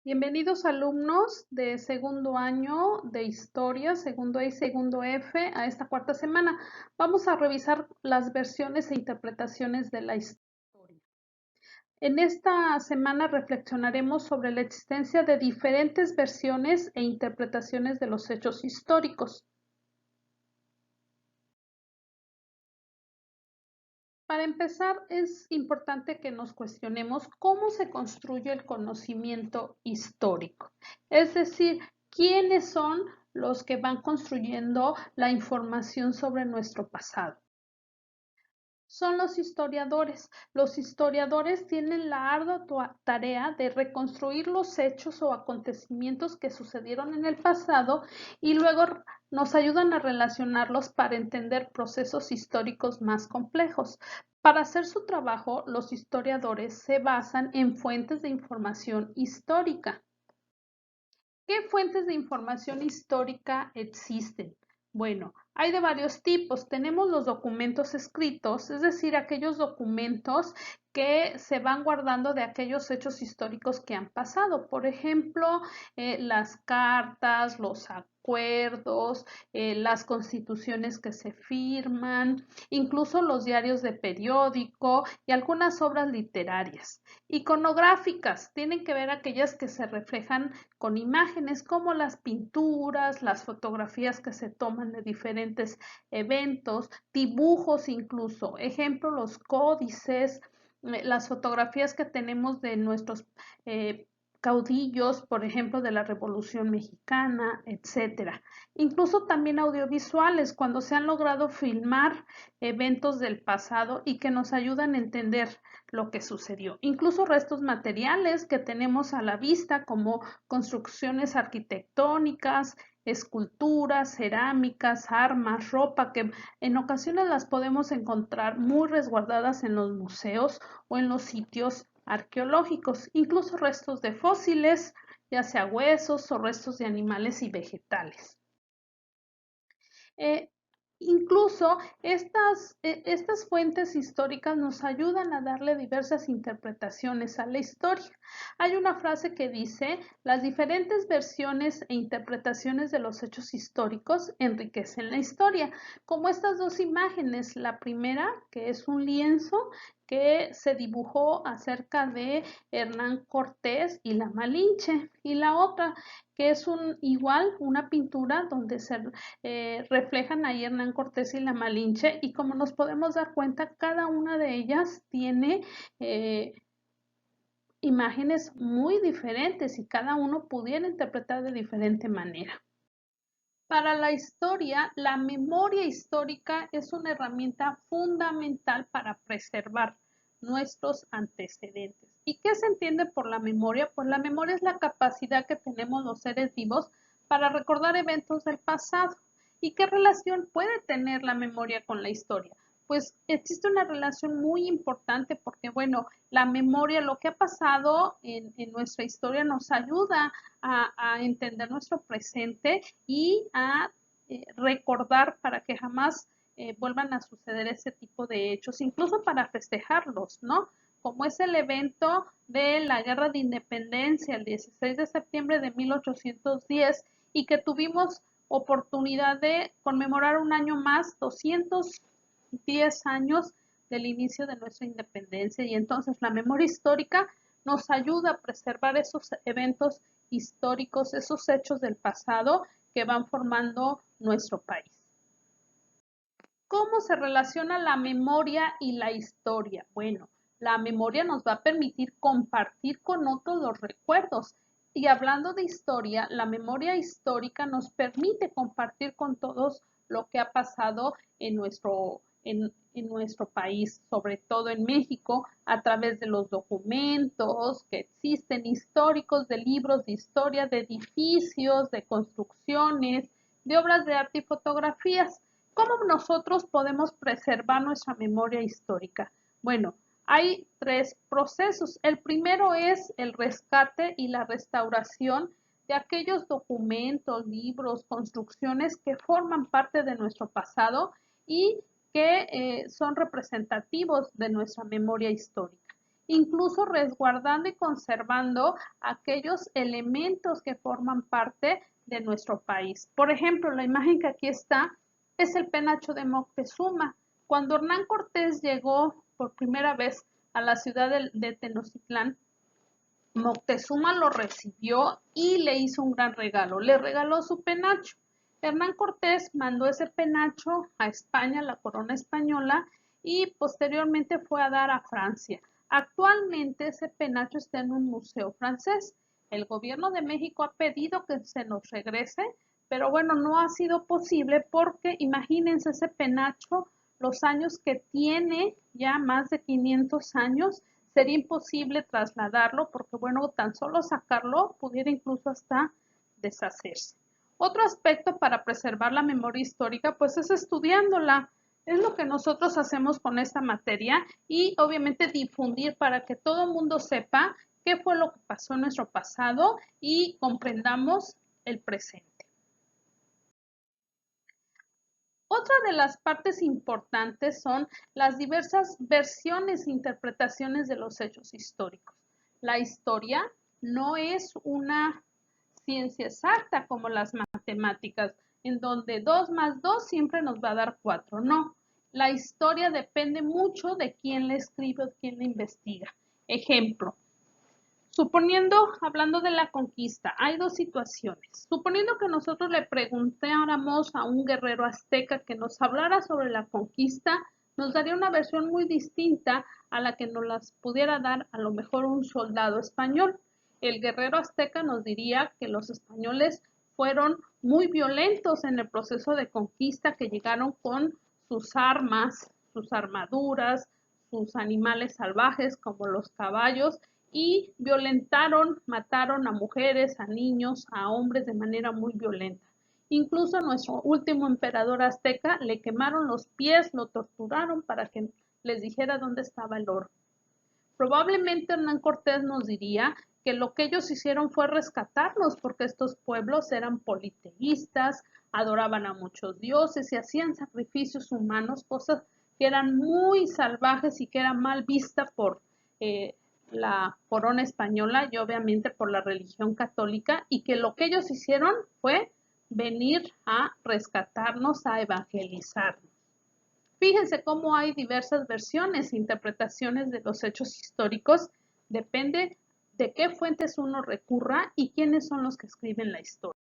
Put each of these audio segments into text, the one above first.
Bienvenidos alumnos de segundo año de Historia, segundo A y segundo F, a esta cuarta semana. Vamos a revisar las versiones e interpretaciones de la historia. En esta semana reflexionaremos sobre la existencia de diferentes versiones e interpretaciones de los hechos históricos. Para empezar, es importante que nos cuestionemos cómo se construye el conocimiento histórico. Es decir, quiénes son los que van construyendo la información sobre nuestro pasado. Son los historiadores. Los historiadores tienen la ardua tarea de reconstruir los hechos o acontecimientos que sucedieron en el pasado y luego nos ayudan a relacionarlos para entender procesos históricos más complejos. Para hacer su trabajo, los historiadores se basan en fuentes de información histórica. ¿Qué fuentes de información histórica existen? Bueno, hay de varios tipos. Tenemos los documentos escritos, es decir, aquellos documentos que se van guardando de aquellos hechos históricos que han pasado. Por ejemplo, las cartas, los acuerdos, las constituciones que se firman, incluso los diarios de periódico y algunas obras literarias. Iconográficas tienen que ver aquellas que se reflejan con imágenes como las pinturas, las fotografías que se toman de diferentes eventos, dibujos incluso, ejemplo, los códices, las fotografías que tenemos de nuestros caudillos, por ejemplo, de la Revolución Mexicana, etcétera. Incluso también audiovisuales, cuando se han logrado filmar eventos del pasado y que nos ayudan a entender lo que sucedió. Incluso restos materiales que tenemos a la vista, como construcciones arquitectónicas, esculturas, cerámicas, armas, ropa, que en ocasiones las podemos encontrar muy resguardadas en los museos o en los sitios arqueológicos, incluso restos de fósiles, ya sea huesos o restos de animales y vegetales. Eh, Incluso estas fuentes históricas nos ayudan a darle diversas interpretaciones a la historia. Hay una frase que dice, las diferentes versiones e interpretaciones de los hechos históricos enriquecen la historia, como estas dos imágenes. La primera, que es un lienzo que se dibujó acerca de Hernán Cortés y la Malinche, y la otra, que es igual una pintura donde se reflejan ahí Hernán Cortés y la Malinche, y como nos podemos dar cuenta, cada una de ellas tiene imágenes muy diferentes y cada uno pudiera interpretar de diferente manera. Para la historia, la memoria histórica es una herramienta fundamental para preservar nuestros antecedentes. ¿Y qué se entiende por la memoria? Pues la memoria es la capacidad que tenemos los seres vivos para recordar eventos del pasado. ¿Y qué relación puede tener la memoria con la historia? Pues existe una relación muy importante porque, bueno, la memoria, lo que ha pasado en nuestra historia nos ayuda a entender nuestro presente y a recordar para que jamás vuelvan a suceder ese tipo de hechos, incluso para festejarlos, ¿no? Como es el evento de la Guerra de Independencia el 16 de septiembre de 1810 y que tuvimos oportunidad de conmemorar un año más, 210 años del inicio de nuestra independencia, y entonces la memoria histórica nos ayuda a preservar esos eventos históricos, esos hechos del pasado que van formando nuestro país. ¿Cómo se relaciona la memoria y la historia? Bueno, la memoria nos va a permitir compartir con otros los recuerdos. Y hablando de historia, la memoria histórica nos permite compartir con todos lo que ha pasado en nuestro país, sobre todo en México, a través de los documentos que existen históricos, de libros de historia, de edificios, de construcciones, de obras de arte y fotografías. ¿Cómo nosotros podemos preservar nuestra memoria histórica? Bueno, hay tres procesos. El primero es el rescate y la restauración de aquellos documentos, libros, construcciones que forman parte de nuestro pasado y que son representativos de nuestra memoria histórica. incluso resguardando y conservando aquellos elementos que forman parte de nuestro país. Por ejemplo, la imagen que aquí está es el penacho de Moctezuma. Cuando Hernán Cortés llegó por primera vez a la ciudad de Tenochtitlán, Moctezuma lo recibió y le hizo un gran regalo. Le regaló su penacho. Hernán Cortés mandó ese penacho a España, la corona española, y posteriormente fue a dar a Francia. Actualmente ese penacho está en un museo francés. El gobierno de México ha pedido que se nos regrese, pero bueno, no ha sido posible porque imagínense ese penacho, los años que tiene, ya más de 500 años, sería imposible trasladarlo porque, bueno, tan solo sacarlo pudiera incluso hasta deshacerse. Otro aspecto para preservar la memoria histórica, pues es estudiándola. Es lo que nosotros hacemos con esta materia y obviamente difundir para que todo el mundo sepa qué fue lo que pasó en nuestro pasado y comprendamos el presente. Otra de las partes importantes son las diversas versiones e interpretaciones de los hechos históricos. La historia no es una ciencia exacta como las matemáticas, en donde 2 más 2 siempre nos va a dar 4. No, la historia depende mucho de quién la escribe o quién la investiga. Ejemplo, hablando de la conquista, hay dos situaciones. Suponiendo que nosotros le preguntáramos a un guerrero azteca que nos hablara sobre la conquista, nos daría una versión muy distinta a la que nos las pudiera dar a lo mejor un soldado español. El guerrero azteca nos diría que los españoles fueron muy violentos en el proceso de conquista, que llegaron con sus armas, sus armaduras, sus animales salvajes como los caballos, y violentaron, mataron a mujeres, a niños, a hombres de manera muy violenta. Incluso a nuestro último emperador azteca le quemaron los pies, lo torturaron para que les dijera dónde estaba el oro. Probablemente Hernán Cortés nos diría que lo que ellos hicieron fue rescatarnos porque estos pueblos eran politeístas, adoraban a muchos dioses y hacían sacrificios humanos, cosas que eran muy salvajes y que era mal vista por la corona española y obviamente por la religión católica, y que lo que ellos hicieron fue venir a rescatarnos, a evangelizarnos. Fíjense cómo hay diversas versiones e interpretaciones de los hechos históricos, depende de qué fuentes uno recurra y quiénes son los que escriben la historia.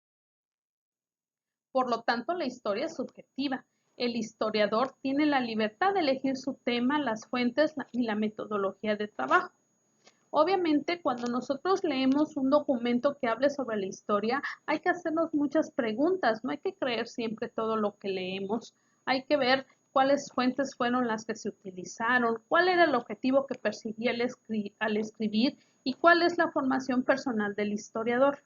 Por lo tanto, la historia es subjetiva. El historiador tiene la libertad de elegir su tema, las fuentes y la metodología de trabajo. Obviamente, cuando nosotros leemos un documento que hable sobre la historia, hay que hacernos muchas preguntas, no hay que creer siempre todo lo que leemos, hay que ver cuáles fuentes fueron las que se utilizaron, cuál era el objetivo que perseguía al escribir y cuál es la formación personal del historiador.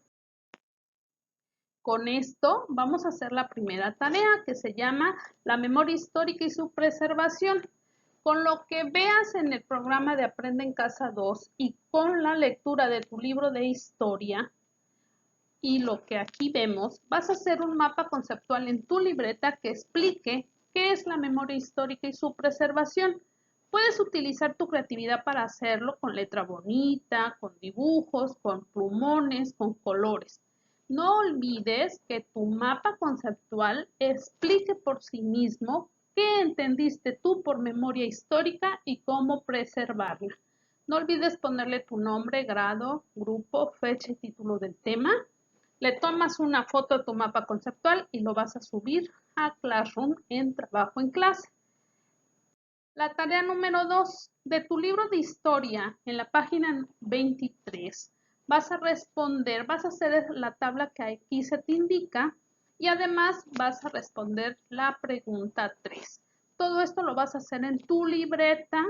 Con esto vamos a hacer la primera tarea, que se llama la memoria histórica y su preservación. Con lo que veas en el programa de Aprende en Casa 2 y con la lectura de tu libro de historia y lo que aquí vemos, vas a hacer un mapa conceptual en tu libreta que explique qué es la memoria histórica y su preservación. Puedes utilizar tu creatividad para hacerlo con letra bonita, con dibujos, con plumones, con colores. No olvides que tu mapa conceptual explique por sí mismo qué entendiste tú por memoria histórica y cómo preservarla. No olvides ponerle tu nombre, grado, grupo, fecha y título del tema. Le tomas una foto de tu mapa conceptual y lo vas a subir a Classroom en trabajo en clase. La tarea número 2 de tu libro de historia en la página 23. Vas a responder, vas a hacer la tabla que aquí se te indica y además vas a responder la pregunta 3. Todo esto lo vas a hacer en tu libreta.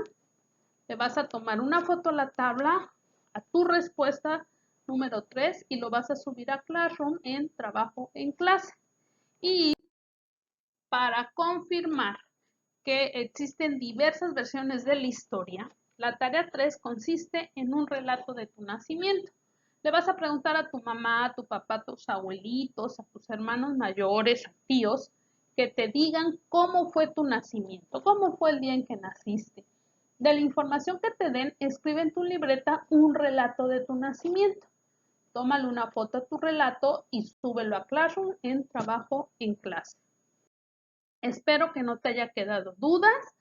Le vas a tomar una foto a la tabla, a tu respuesta número 3 y lo vas a subir a Classroom en trabajo en clase. Y para confirmar que existen diversas versiones de la historia, la tarea 3 consiste en un relato de tu nacimiento. Le vas a preguntar a tu mamá, a tu papá, a tus abuelitos, a tus hermanos mayores, a tíos, que te digan cómo fue tu nacimiento, cómo fue el día en que naciste. De la información que te den, escribe en tu libreta un relato de tu nacimiento. Tómale una foto a tu relato y súbelo a Classroom en trabajo en clase. Espero que no te haya quedado dudas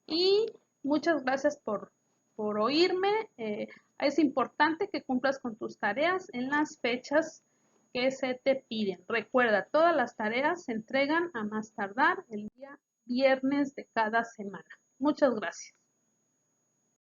y muchas gracias por oírme. Es importante que cumplas con tus tareas en las fechas que se te piden. Recuerda, todas las tareas se entregan a más tardar el día viernes de cada semana. Muchas gracias.